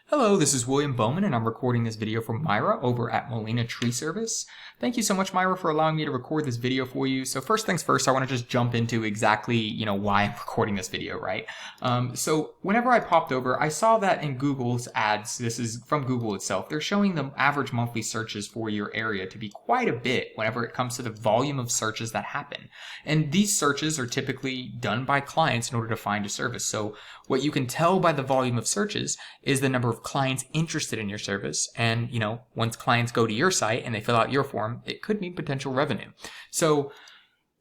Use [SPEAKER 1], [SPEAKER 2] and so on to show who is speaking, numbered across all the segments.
[SPEAKER 1] Hello, this is William Bowman, and I'm recording this video from Myra over at Molina Tree Service. Thank you so much, Myra, for allowing me to record this video for you. So first things first, I want to just jump into exactly, why I'm recording this video, right? So whenever I popped over, I saw that in Google's ads, this is from Google itself, they're showing the average monthly searches for your area to be quite a bit whenever it comes to the volume of searches that happen. And these searches are typically done by clients in order to find a service. So what you can tell by the volume of searches is the number of clients interested in your service. And, once clients go to your site and they fill out your form, it could mean potential revenue. So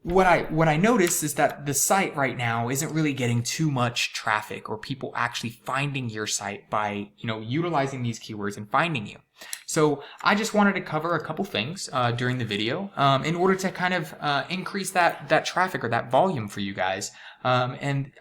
[SPEAKER 1] what I noticed is that the site right now isn't really getting too much traffic or people actually finding your site by, utilizing these keywords and finding you. So I just wanted to cover a couple things during the video in order to kind of increase that traffic or that volume for you guys. And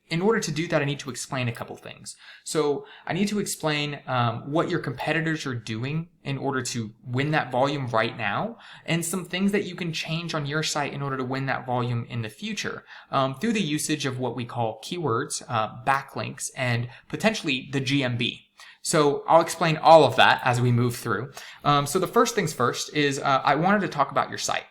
[SPEAKER 1] in order to do that, I need to explain a couple things. So I need to explain what your competitors are doing in order to win that volume right now, and some things that you can change on your site in order to win that volume in the future through the usage of what we call keywords, backlinks, and potentially the GMB. So I'll explain all of that as we move through. So the first things first is I wanted to talk about your site.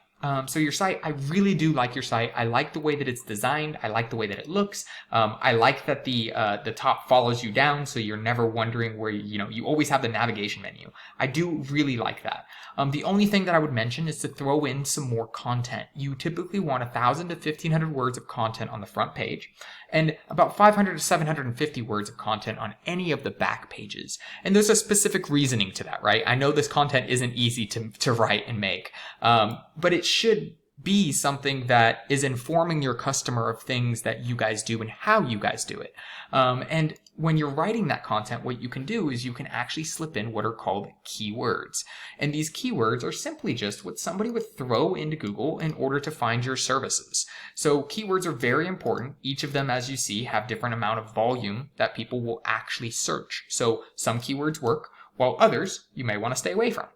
[SPEAKER 1] So your site, I really do like your site. I like the way that it's designed. I like the way that it looks. I like that the top follows you down, so you're never wondering where, you always have the navigation menu. I do really like that. The only thing that I would mention is to throw in some more content. You typically want 1,000 to 1,500 words of content on the front page, and about 500 to 750 words of content on any of the back pages. And there's a specific reasoning to that, right? I know this content isn't easy to write and make, but it should be something that is informing your customer of things that you guys do and how you guys do it. And when you're writing that content, what you can do is you can actually slip in what are called keywords. And these keywords are simply just what somebody would throw into Google in order to find your services. So keywords are very important. Each of them, as you see, have different amount of volume that people will actually search. So some keywords work, while others you may want to stay away from.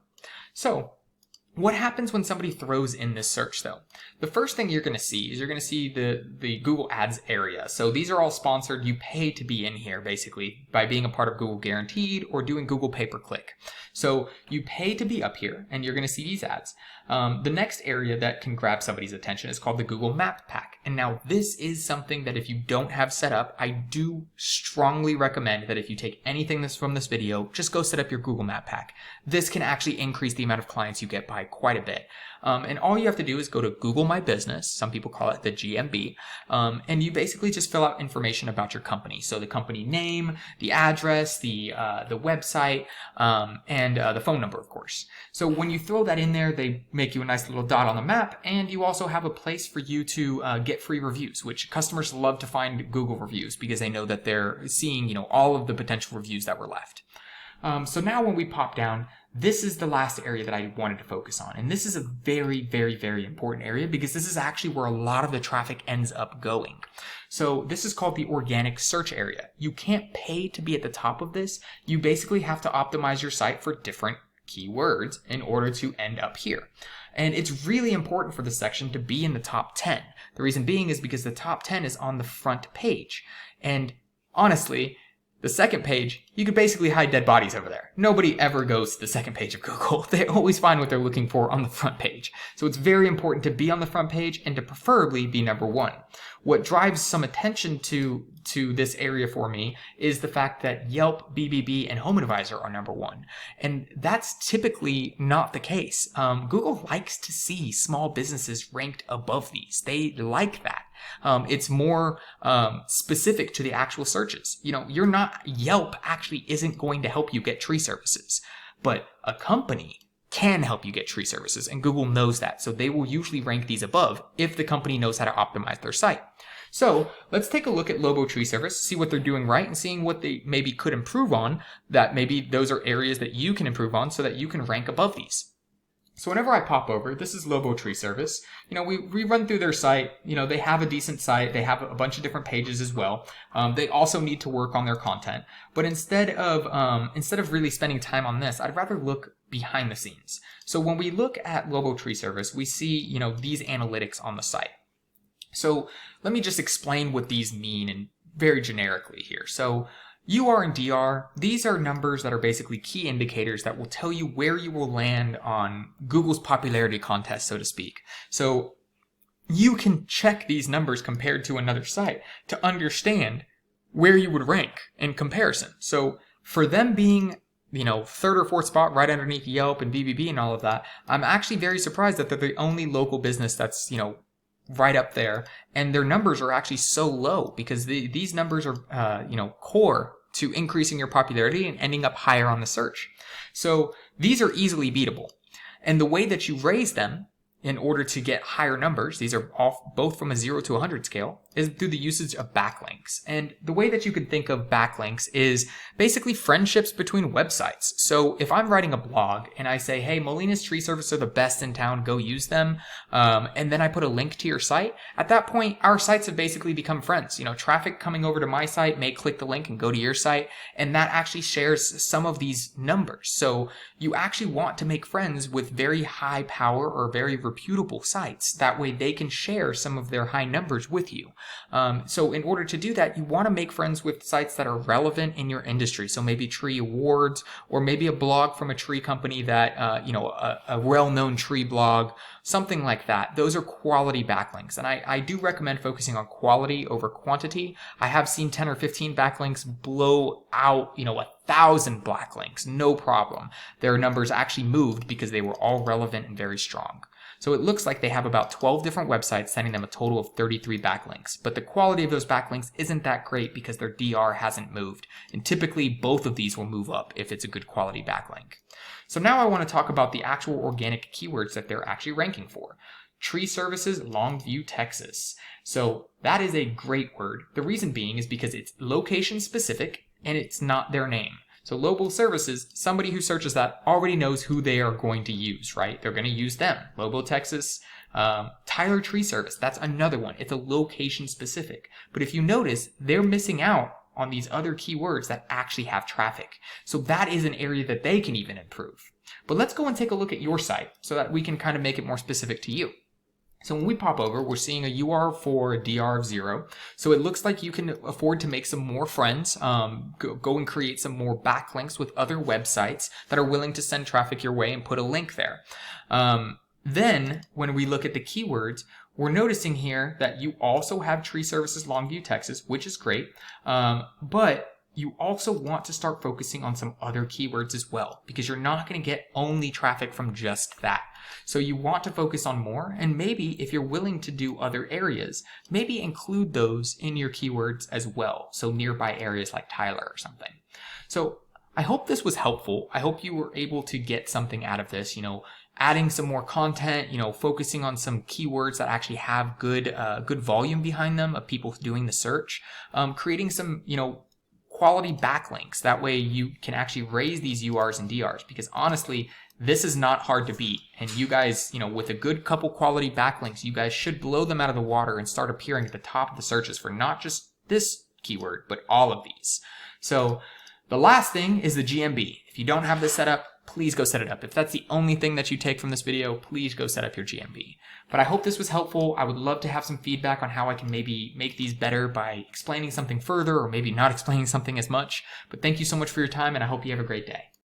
[SPEAKER 1] So what happens when somebody throws in this search, though? The first thing you're going to see is you're going to see the Google Ads area. So these are all sponsored. You pay to be in here, basically, by being a part of Google Guaranteed or doing Google Pay-Per-Click. So you pay to be up here, and you're going to see these ads. The next area that can grab somebody's attention is called the Google Map Pack. And now this is something that if you don't have set up, I do strongly recommend that if you take anything from this video, just go set up your Google Map Pack. This can actually increase the amount of clients you get by quite a bit. And all you have to do is go to Google My Business, some people call it the GMB, and you basically just fill out information about your company. So the company name, the address, the website, and the phone number, of course. So when you throw that in there, they make you a nice little dot on the map, and you also have a place for you to get free reviews, which customers love to find Google reviews because they know that they're seeing, all of the potential reviews that were left. So now when we pop down, this is the last area that I wanted to focus on. And this is a very, very, very important area because this is actually where a lot of the traffic ends up going. So this is called the organic search area. You can't pay to be at the top of this. You basically have to optimize your site for different keywords in order to end up here. And it's really important for this section to be in the top 10. The reason being is because the top 10 is on the front page. And honestly, the second page, you could basically hide dead bodies over there. Nobody ever goes to the second page of Google. They always find what they're looking for on the front page. So it's very important to be on the front page and to preferably be number one. What drives some attention to this area for me is the fact that Yelp, BBB, and Home Advisor are number one. And that's typically not the case. Google likes to see small businesses ranked above these. They like that. It's more specific to the actual searches. Yelp actually isn't going to help you get tree services, but a company can help you get tree services, and Google knows that. So they will usually rank these above if the company knows how to optimize their site. So let's take a look at Lobo Tree Service, see what they're doing right, and seeing what they maybe could improve on, that maybe those are areas that you can improve on so that you can rank above these. So whenever I pop over, this is Lobo Tree Service. We run through their site. They have a decent site. They have a bunch of different pages as well. They also need to work on their content. But instead of really spending time on this, I'd rather look behind the scenes. So when we look at Lobo Tree Service, we see, these analytics on the site. So let me just explain what these mean and very generically here. So UR and DR, these are numbers that are basically key indicators that will tell you where you will land on Google's popularity contest, so to speak. So you can check these numbers compared to another site to understand where you would rank in comparison. So for them being, third or fourth spot right underneath Yelp and BBB and all of that, I'm actually very surprised that they're the only local business that's, right up there, and their numbers are actually so low because these numbers are, core to increasing your popularity and ending up higher on the search. So these are easily beatable. And the way that you raise them in order to get higher numbers, these are both from a 0 to 100 scale, is through the usage of backlinks. And the way that you can think of backlinks is basically friendships between websites. So if I'm writing a blog and I say, hey, Molina's tree service are the best in town, go use them, and then I put a link to your site, at that point, our sites have basically become friends. Traffic coming over to my site may click the link and go to your site, and that actually shares some of these numbers. So you actually want to make friends with very high power or very reputable sites. That way they can share some of their high numbers with you. So in order to do that, you want to make friends with sites that are relevant in your industry. So maybe tree awards, or maybe a blog from a tree company that, a well-known tree blog, something like that. Those are quality backlinks. And I do recommend focusing on quality over quantity. I have seen 10 or 15 backlinks blow out, 1,000 backlinks, no problem. Their numbers actually moved because they were all relevant and very strong. So it looks like they have about 12 different websites sending them a total of 33 backlinks. But the quality of those backlinks isn't that great because their DR hasn't moved. And typically both of these will move up if it's a good quality backlink. So now I want to talk about the actual organic keywords that they're actually ranking for. Tree services, Longview, Texas. So that is a great word. The reason being is because it's location specific and it's not their name. So local services, somebody who searches that already knows who they are going to use, right? They're going to use them. Lobo, Texas, Tyler Tree Service, that's another one. It's a location specific. But if you notice, they're missing out on these other keywords that actually have traffic. So that is an area that they can even improve. But let's go and take a look at your site so that we can kind of make it more specific to you. So when we pop over, we're seeing a UR for a DR of 0. So it looks like you can afford to make some more friends, go and create some more backlinks with other websites that are willing to send traffic your way and put a link there. Then when we look at the keywords, we're noticing here that you also have tree services Longview, Texas, which is great. But you also want to start focusing on some other keywords as well, because you're not going to get only traffic from just that. So you want to focus on more, and maybe if you're willing to do other areas, maybe include those in your keywords as well. So nearby areas like Tyler or something. So I hope this was helpful. I hope you were able to get something out of this, adding some more content, focusing on some keywords that actually have good volume behind them of people doing the search, creating some, quality backlinks. That way you can actually raise these URs and DRs, because honestly, this is not hard to beat. And you guys, with a good couple quality backlinks, you guys should blow them out of the water and start appearing at the top of the searches for not just this keyword, but all of these. So the last thing is the GMB. If you don't have this set up, please go set it up. If that's the only thing that you take from this video, please go set up your GMB. But I hope this was helpful. I would love to have some feedback on how I can maybe make these better by explaining something further or maybe not explaining something as much. But thank you so much for your time, and I hope you have a great day.